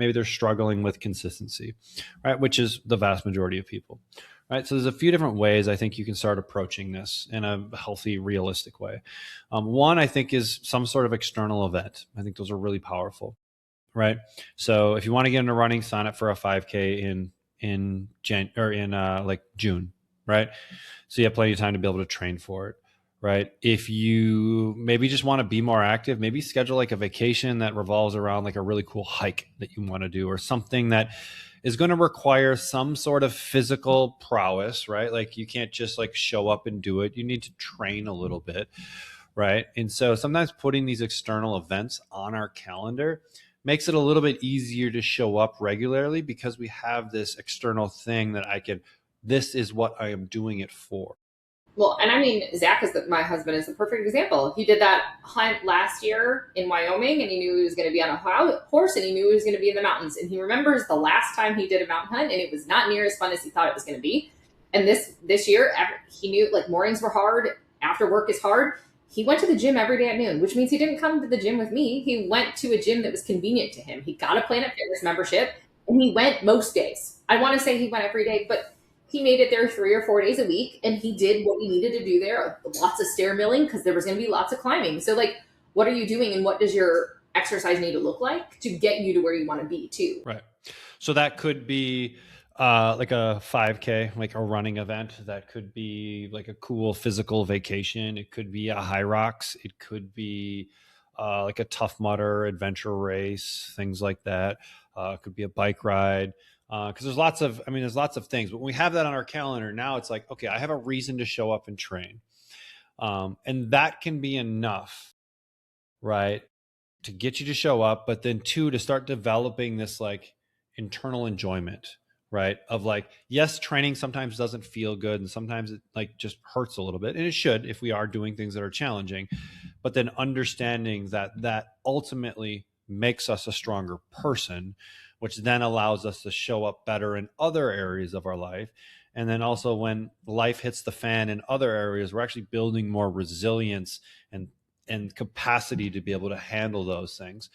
maybe they're struggling with consistency, right? Which is the vast majority of people, right? So there's a few different ways I think you can start approaching this in a healthy, realistic way. One, I think, is some sort of external event. I think those are really powerful, right? So if you want to get into running, sign up for a 5K in like June, right? So you have plenty of time to be able to train for it, right? If you maybe just want to be more active, maybe schedule like a vacation that revolves around like a really cool hike that you want to do, or something that is going to require some sort of physical prowess, right? Like you can't just like show up and do it. You need to train a little bit, right? And so sometimes putting these external events on our calendar makes it a little bit easier to show up regularly, because we have this external thing that this is what I am doing it for. Well, and I mean, Zach my husband is a perfect example. He did that hunt last year in Wyoming, and he knew he was going to be on a horse, and he knew he was going to be in the mountains. And he remembers the last time he did a mountain hunt, and it was not near as fun as he thought it was going to be. And this year, he knew like mornings were hard, after work is hard. He went to the gym every day at noon, which means he didn't come to the gym with me. He went to a gym that was convenient to him. He got a Planet Fitness membership, and he went most days. I want to say he went every day, but he made it there 3 or 4 days a week, and he did what we needed to do there. Lots of stair milling, because there was going to be lots of climbing. So like, what are you doing, and what does your exercise need to look like to get you to where you want to be too? Right. So that could be like a 5K, like a running event. That could be like a cool physical vacation. It could be a Hyrox. It could be like a Tough Mudder adventure race, things like that. It could be a bike ride. Because there's lots of things. But when we have that on our calendar, now it's like, okay, I have a reason to show up and train. And that can be enough, right, to get you to show up, but then two, to start developing this like internal enjoyment, right? Of like, yes, training sometimes doesn't feel good, and sometimes it like just hurts a little bit, and it should if we are doing things that are challenging, but then understanding that ultimately makes us a stronger person, which then allows us to show up better in other areas of our life. And then also when life hits the fan in other areas, we're actually building more resilience and capacity to be able to handle those things.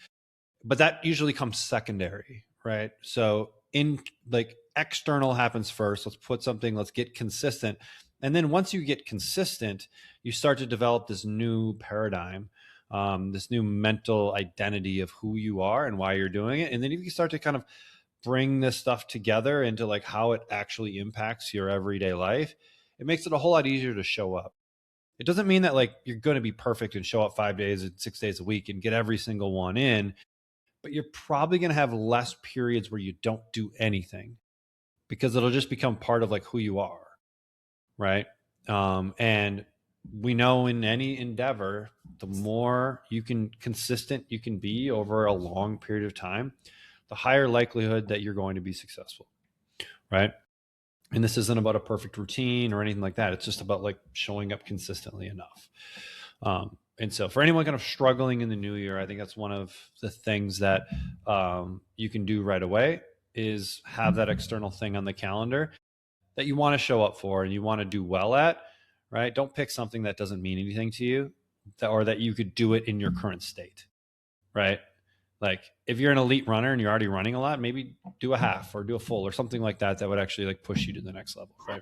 But that usually comes secondary, right? So in like external happens first. Let's get consistent. And then once you get consistent, you start to develop this new paradigm, this new mental identity of who you are and why you're doing it. And then if you start to kind of bring this stuff together into like how it actually impacts your everyday life, it makes it a whole lot easier to show up. It doesn't mean that like you're going to be perfect and show up 5 days and 6 days a week and get every single one in, but you're probably going to have less periods where you don't do anything, because it'll just become part of like who you are, right? And we know in any endeavor, the more consistent you can be over a long period of time, the higher likelihood that you're going to be successful, right? And this isn't about a perfect routine or anything like that. It's just about like showing up consistently enough. And so for anyone kind of struggling in the new year, I think that's one of the things that you can do right away, is have that external thing on the calendar that you want to show up for and you want to do well at, right? Don't pick something that doesn't mean anything to you, or that you could do it in your current state, right? Like if you're an elite runner and you're already running a lot, maybe do a half or do a full or something like that, that would actually like push you to the next level, right?